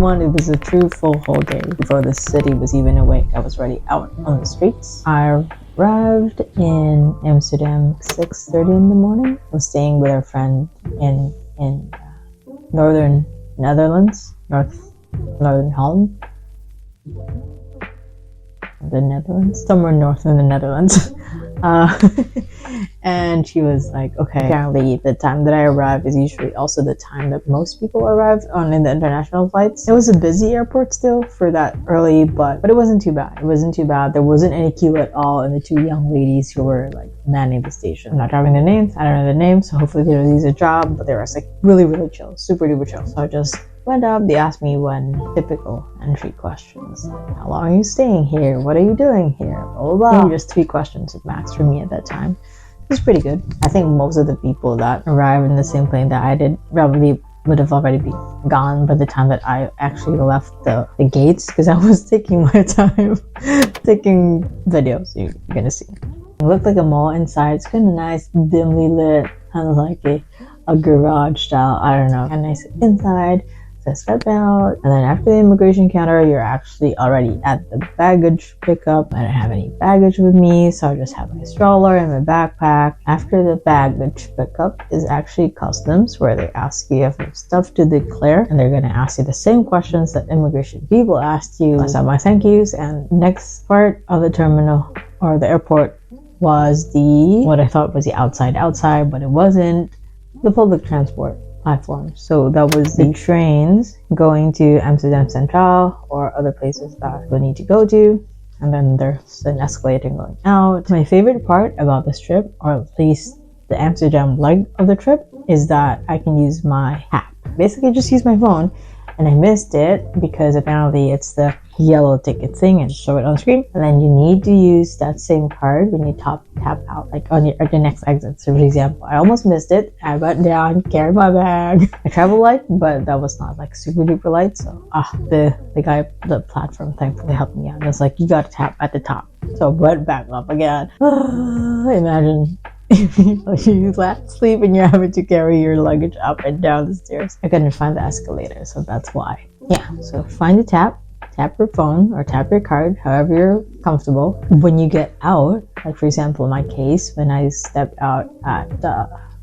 21, it was a true full whole day. Before the city was even awake, I was already out on the streets. I arrived in Amsterdam 6:30 in the morning. I was staying with our friend in northern Netherlands, northern Holland, the Netherlands, somewhere north in the Netherlands. And she was like, okay, apparently the time that I arrived is usually also the time that most people arrive on in the international flights. It was a busy airport still for that early, but it wasn't too bad. It wasn't too bad. There wasn't any queue at all, and the two young ladies who were like manning the station. I'm not driving their names. I don't know their names, so hopefully they don't lose a job, but they were like really, really chill, super duper chill. So I just went up. They asked me one typical entry questions, like, how long are you staying here? What are you doing here? Blah, blah, blah. Maybe just 3 questions at max for me at that time. It was pretty good. I think most of the people that arrived in the same plane that I did probably would have already been gone by the time that I actually left the gates, because I was taking my time taking videos. You're gonna see. It looked like a mall inside. It's kind of nice, dimly lit, kind of like a garage style. I don't know. Kind of nice inside. So I step out, and then after the immigration counter, you're actually already at the baggage pickup. I don't have any baggage with me, so I just have my stroller and my backpack. After the baggage pickup is actually customs, where they ask you if you have stuff to declare, and they're going to ask you the same questions that immigration people asked you. I said my thank yous, and next part of the terminal or the airport was what I thought was the outside, but it wasn't, the public transport platform. So that was the trains going to Amsterdam Central or other places that we need to go to, and then there's an escalator going out. My favorite part about this trip, or at least the Amsterdam leg of the trip, is that I can use my app. Basically just use my phone, and I missed it because apparently it's the yellow ticket thing and show it on the screen, and then you need to use that same card when you tap out, like on at the next exit. So for example, I almost missed it. I went down, carried my bag. I travel light, but that was not like super duper light. So the guy, the platform thankfully helped me out. And it's like, you gotta tap at the top. So I went back up again. Imagine if you sleep and you're having to carry your luggage up and down the stairs. I couldn't find the escalator, so that's why. Yeah, so find the tap your phone or tap your card, however you're comfortable. When you get out, like for example in my case, when I stepped out at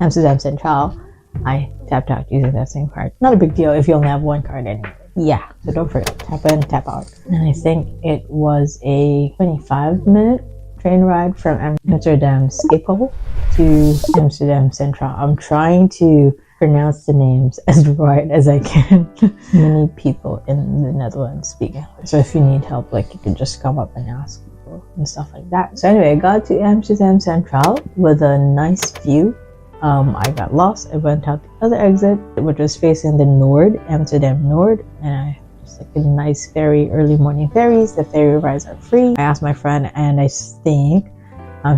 Amsterdam Central, I tapped out using that same card. Not a big deal if you only have one card anyway. Yeah, so don't forget, tap in, tap out. And I think it was a 25-minute train ride from Amsterdam Schiphol to Amsterdam Central. I'm trying to pronounce the names as right as I can. Many people in the Netherlands speak English, so if you need help, like, you can just come up and ask people and stuff like that. So anyway, I got to Amsterdam Central with a nice view. I got lost. I went out the other exit, which was facing the Noord, Amsterdam Noord, and I just like a nice ferry, early morning ferries. The ferry rides are free. I asked my friend, and I think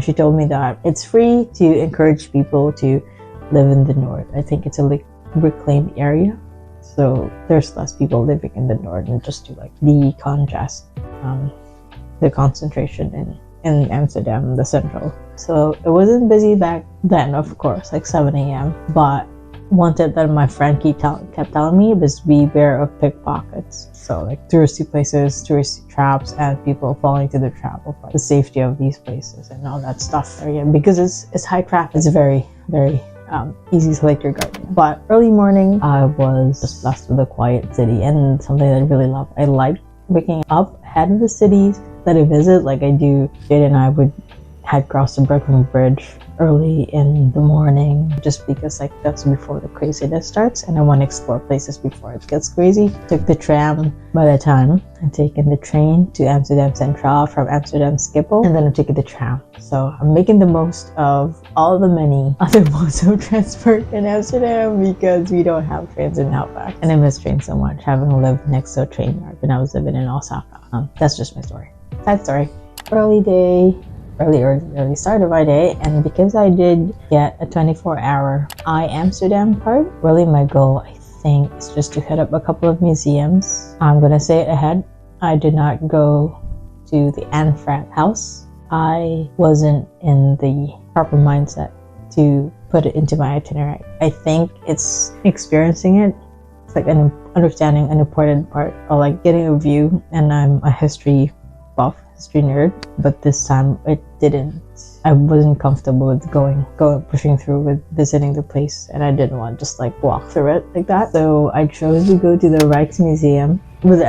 she told me that it's free to encourage people to live in the north. I think it's a reclaimed area, so there's less people living in the north, and just to like decongest the concentration in Amsterdam, the central. So it wasn't busy back then, of course, like 7 a.m. But one tip that my friend kept telling me was beware of pickpockets. So like touristy places, touristy traps, and people falling to the trap of like the safety of these places and all that stuff. Yeah, because it's high traffic. It's very, very easy to like your garden. But early morning, I was just blessed with a quiet city, and something that I really love. I like waking up ahead of the cities that I visit. Like I do, Jade and I had crossed the Brooklyn Bridge early in the morning, just because like that's before the craziness starts, and I want to explore places before it gets crazy. Took the tram. By the time I've taken the train to Amsterdam Central from Amsterdam Schiphol, and then I'm taking the tram. So I'm making the most of all the many other modes of transport in Amsterdam, because we don't have trains in Outback, and I miss trains so much, having lived next to a train yard when I was living in Osaka. That's just my story. Side story. Early start of my day, and because I did get a 24-hour Iamsterdam Card, really my goal, I think, is just to hit up a couple of museums. I'm gonna say it ahead, I did not go to the Anne Frank house. I wasn't in the proper mindset to put it into my itinerary. I think it's experiencing it It's like an understanding an important part of like getting a view, and I'm a history buff, history nerd, but this time it didn't. I wasn't comfortable with pushing through with visiting the place, and I didn't want to just like walk through it like that. So I chose to go to the Rijksmuseum with the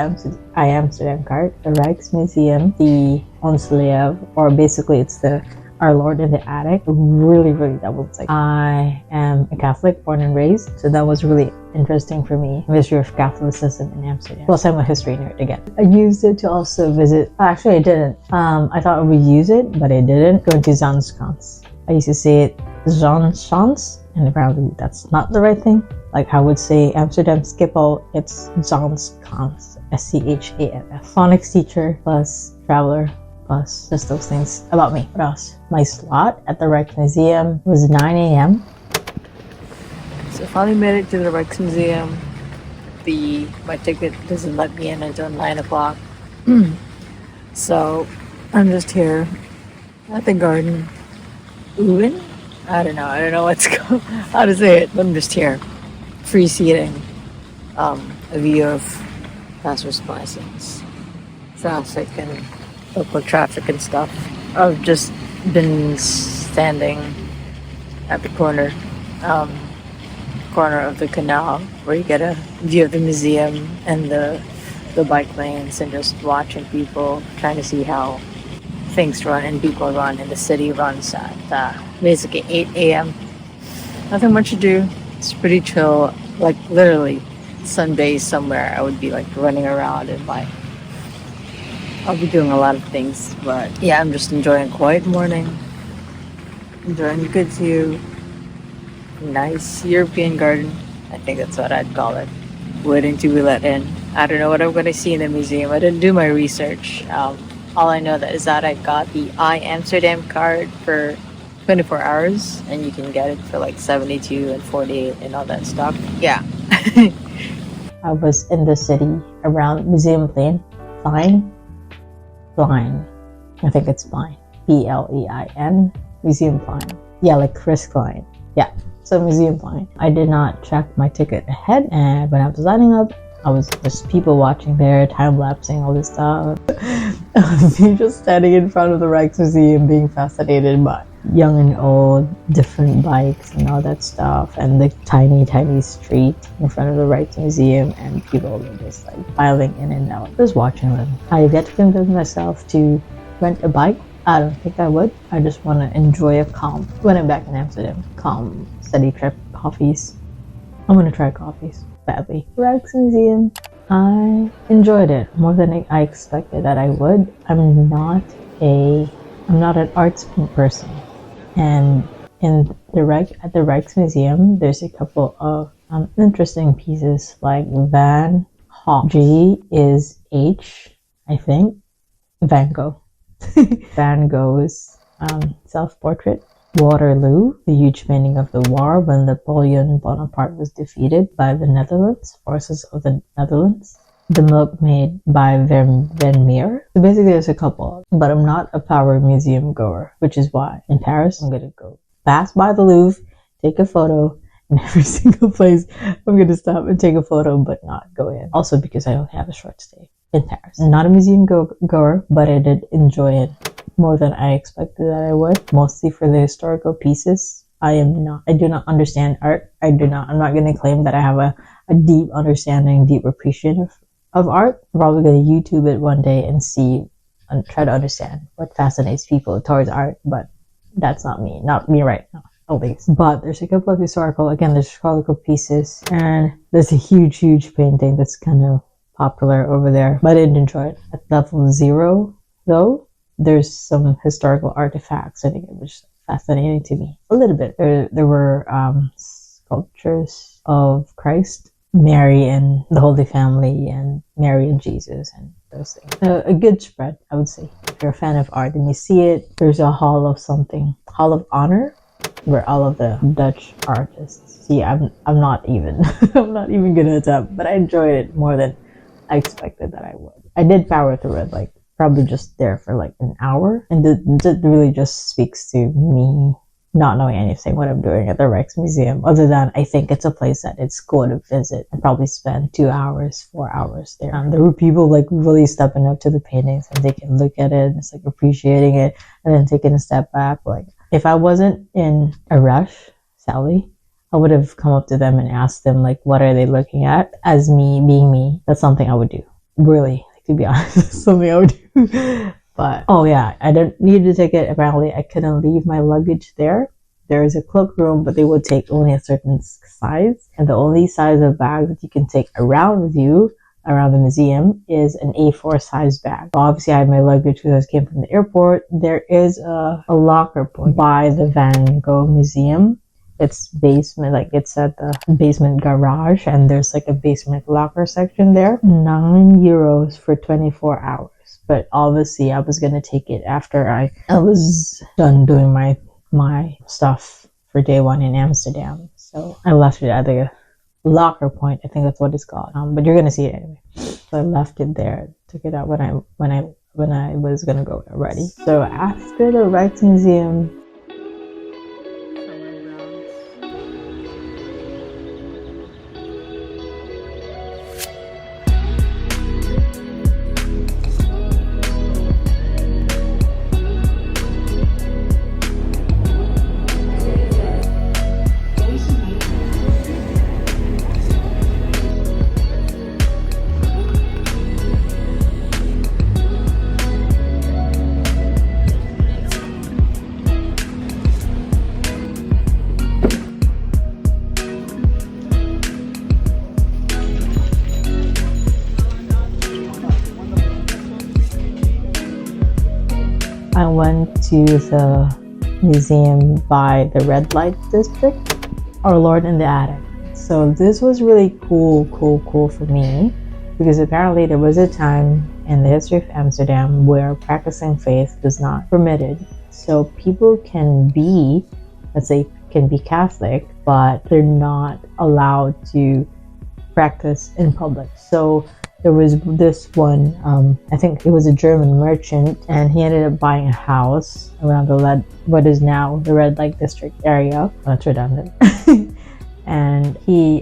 Iamsterdam Card, the Rijksmuseum, the Ons Lieve, or basically it's the Our Lord in the Attic. Really, that was like, I am a Catholic, born and raised, so that was really interesting for me. The history of Catholicism in Amsterdam. Plus, I'm a history nerd again. I used it to also visit. Actually, I didn't. I thought I would use it, but I didn't. Going to Zaanse Schans. I used to say it Zaanse Schans, and apparently that's not the right thing. Like I would say Amsterdam Schiphol, it's Zaanse Schans, SCHANS. Phonics teacher plus traveler plus just those things about me. What else? My slot at the Rijksmuseum was 9 a.m. So finally made it to the Rijksmuseum. My ticket doesn't let me in until 9 o'clock. So I'm just here at the garden. Oeven? I don't know what's how to say it, but I'm just here. Free seating. A view of passers-by, traffic and local traffic and stuff. I've just been standing at the corner of the canal where you get a view of the museum and the bike lanes, and just watching people, trying to see how things run and people run and the city runs at basically 8 a.m. Nothing much to do. It's pretty chill. Like literally Sundays somewhere I would be like running around and like I'll be doing a lot of things, but yeah, I'm just enjoying a quiet morning, enjoying a good view, nice European garden. I think that's what I'd call it. Waiting to be let in. I don't know what I'm going to see in the museum. I didn't do my research. All I know is that I got the Iamsterdam Card for 24 hours, and you can get it for like 72 and 48 and all that stuff. Yeah. I was in the city around Museum Plein. I think it's Plein. Plein. Museum Plein. Yeah, like Chris Klein. Yeah. So Museum Plein. I did not check my ticket ahead, and when I was lining up, I was just people watching there, time-lapsing, all this stuff. Me just standing in front of the Rijksmuseum being fascinated by young and old, different bikes and all that stuff, and the tiny street in front of the Rijksmuseum, and people were just like piling in and out, just watching them. I have yet to convince myself to rent a bike. I don't think I would. I just want to enjoy a calm, when I'm back in Amsterdam, calm, steady trip, coffees. I'm going to try coffees. Badly. Rijksmuseum. I enjoyed it more than I expected that I would. I'm not an arts person, and at the Rijksmuseum, there's a couple of interesting pieces like Van Gogh. G is H, I think. Van Gogh. Van Gogh's self-portrait. Waterloo, the huge painting of the war when Napoleon Bonaparte was defeated by the forces of the Netherlands. The Milkmaid by Vermeer. So basically there's a couple, but I'm not a power museum goer, which is why in Paris I'm gonna go pass by the Louvre, take a photo, and every single place I'm gonna stop and take a photo but not go in. Also because I only have a short stay in Paris. I'm not a museum goer, but I did enjoy it more than I expected that I would, mostly for the historical pieces. I do not understand art. I'm not going to claim that I have a deep understanding, deep appreciation of art. I'm probably going to YouTube it one day and see and try to understand what fascinates people towards art, but that's not me right now, at least. But there's a couple of historical pieces, and there's a huge painting that's kind of popular over there, but I didn't enjoy it. At level 0, though, there's some historical artifacts. I think it was fascinating to me a little bit. There were sculptures of Christ, Mary and the Holy Family, and Mary and Jesus, and those things. A good spread, I would say. If you're a fan of art and you see it, there's a Hall of Honor, where all of the Dutch artists. See, I'm not even I'm not even gonna attempt, but I enjoyed it more than I expected that I would. I did power through it, like probably just there for like an hour, and it really just speaks to me not knowing anything what I'm doing at the Rijksmuseum, other than I think it's a place that it's cool to visit and probably spend 2 hours, 4 hours there. There were people like really stepping up to the paintings and they can look at it and it's like appreciating it and then taking a step back. Like if I wasn't in a rush, Sally, I would have come up to them and asked them like, what are they looking at? As me being me, that's something I would do. Really, like, to be honest, that's something I would do. But, oh yeah, I didn't need a ticket. Apparently, I couldn't leave my luggage there. There is a cloakroom, but they would take only a certain size. And the only size of bag that you can take around with you, around the museum, is an A4 size bag. So obviously, I had my luggage because I came from the airport. There is a locker point by the Van Gogh Museum. It's basement, like it's at the basement garage, and there's like a basement locker section there. €9 for 24 hours. But obviously I was gonna take it after I was done doing my stuff for day one in Amsterdam. So I left it at the locker point. I think that's what it's called. But you're gonna see it anyway. So I left it there, took it out when I was gonna go already. So after the Rijksmuseum, I went to the museum by the red light district, Our Lord in the Attic. So this was really cool for me, because apparently there was a time in the history of Amsterdam where practicing faith was not permitted. So people can be, let's say, can be Catholic, but they're not allowed to practice in public. So there was this one, I think it was a German merchant, and he ended up buying a house around what is now the red light district area. That's redundant. And he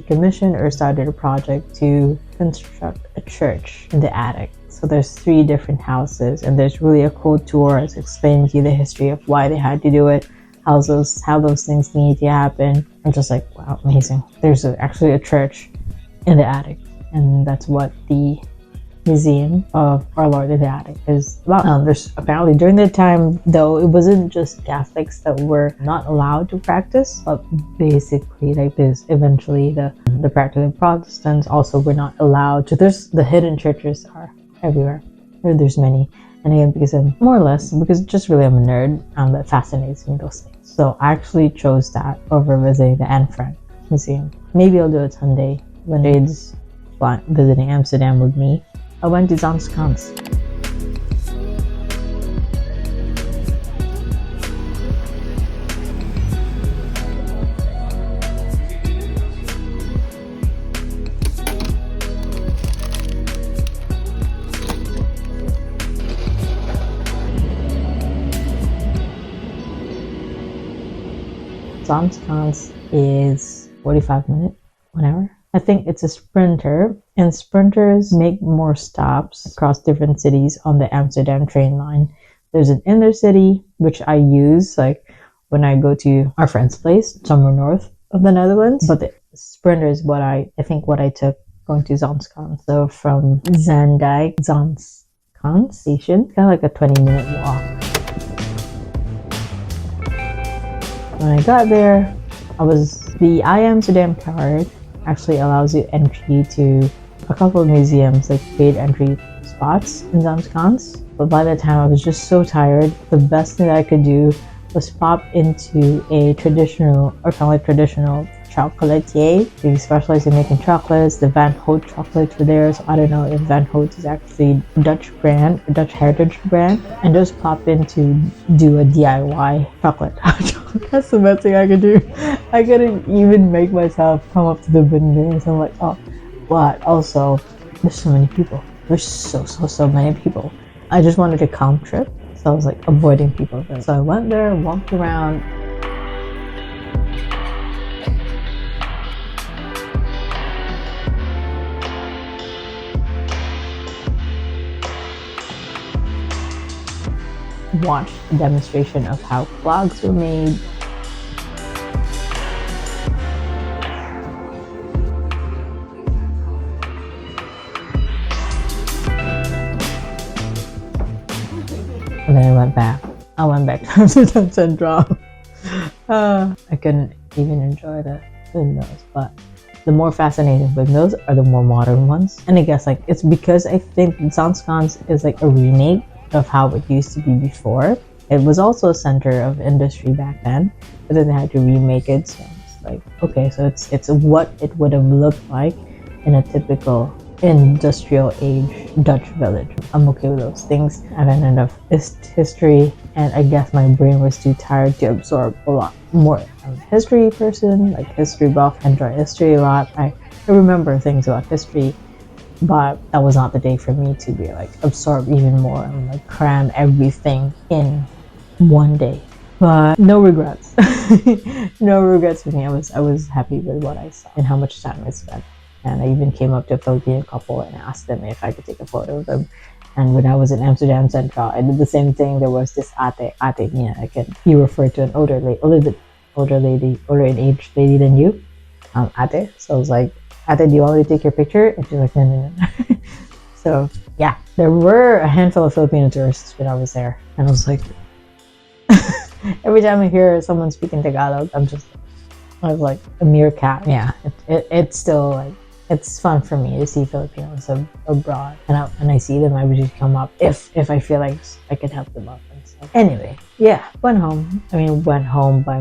commissioned or started a project to construct a church in the attic. So there's 3 different houses, and there's really a cool tour explaining to you the history of why they had to do it, how those things need to happen. I'm just like, wow, amazing. There's actually a church in the attic. And that's what the Museum of Our Lord in the Attic is about. There's apparently during that time, though, it wasn't just Catholics that were not allowed to practice, but basically like this, eventually the practicing Protestants also were not allowed to. There's the hidden churches are everywhere. There's many. And again, because just really I'm a nerd, that fascinates me, those things. So I actually chose that over visiting the Anne Frank Museum. Maybe I'll do it someday when Jade's visiting Amsterdam with me. I went to Zaanse Schans. Zaanse Schans is 45 minutes, 1 hour. I think it's a sprinter, and sprinters make more stops across different cities on the Amsterdam train line. There's an inner city, which I use like when I go to our friend's place, somewhere north of the Netherlands. But the sprinter is what I took going to Zaanse Schans. So from Zaanse Schans station, kind of like a 20-minute walk. When I got there, the Iamsterdam Card actually allows you entry to a couple of museums, like paid entry spots in Zaanse Schans. But by the time I was just so tired, the best thing that I could do was pop into a traditional chocolatier. They specialize in making chocolates. The Van Hout chocolates were there, so I don't know if Van Hout is actually a Dutch heritage brand. And just pop in to do a DIY chocolate. That's the best thing I could do. I couldn't even make myself come up to the Windmills. I'm like, oh, but also, there's so many people. There's so many people. I just wanted a calm trip, so I was like avoiding people. So I went there, walked around. watched a demonstration of how clogs were made. And then I went back to Amsterdam Central. I couldn't even enjoy the windmills, but the more fascinating windmills are the more modern ones. And I guess like it's because I think Zaanse Schans is like a remake of how it used to be before. It was also a center of industry back then, but then they had to remake it. So it's like, okay, so it's what it would have looked like in a typical industrial age Dutch village. I'm okay with those things. I've had enough history, and I guess my brain was too tired to absorb a lot more. I'm a history person, like history buff, enjoy history a lot. I remember things about history, but that was not the day for me to be like absorb even more and like cram everything in one day. But no regrets. No regrets for me. I was happy with what I saw and how much time I spent. And I even came up to a Filipino couple and asked them if I could take a photo of them. And when I was in Amsterdam Central, I did the same thing. There was this ate niya. You refer to an older lady, a little bit older in age lady than you, ate. So I was like, ate, do you want me to take your picture? And she's like, no. So yeah, there were a handful of Filipino tourists when I was there. And I was like, every time I hear someone speaking Tagalog, I was like a meerkat. Yeah, it's still like, it's fun for me to see Filipinos abroad, and I see them. I would just come up if I feel like I could help them up and stuff. Anyway, yeah, went home. I mean, went home. I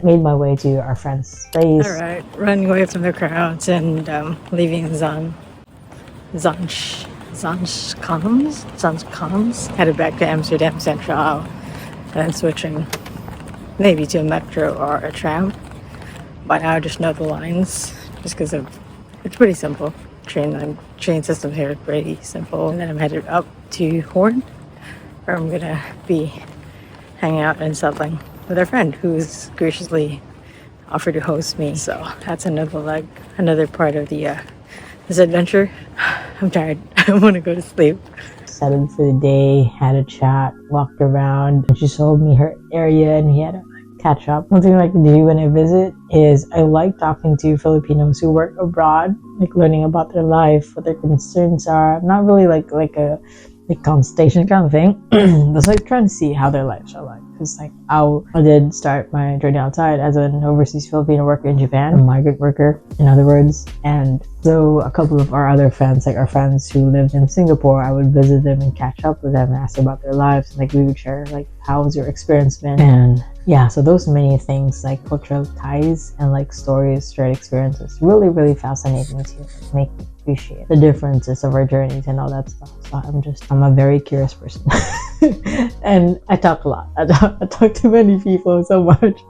made my way to our friend's place. All right, running away from the crowds and leaving Zaanse Schans, headed back to Amsterdam Central, and switching maybe to a metro or a tram. By now, I just know the lines, just because it's pretty simple. Train system here is pretty simple. And then I'm headed up to Hoorn, where I'm gonna be hanging out and settling with a friend who's graciously offered to host me. So that's another leg, another part of this adventure. I'm tired. I want to go to sleep. Settled for the day, had a chat, walked around, and she showed me her area, and we had a catch up. One thing I like to do when I visit is I like talking to Filipinos who work abroad, like learning about their life, what their concerns are. Not really like a consultation kind of thing. Just like trying to see how their lives are like. Because like I did start my journey outside as an overseas Filipino worker in Japan, a migrant worker in other words. And so a couple of our other friends, like our friends who lived in Singapore, I would visit them and catch up with them and ask about their lives. And like we would share like, how was your experience been? And yeah, so those many things like cultural ties and like stories, shared experiences, really, really fascinating to make me appreciate the differences of our journeys and all that stuff. So I'm a very curious person. And I talk a lot. I talk to many people so much.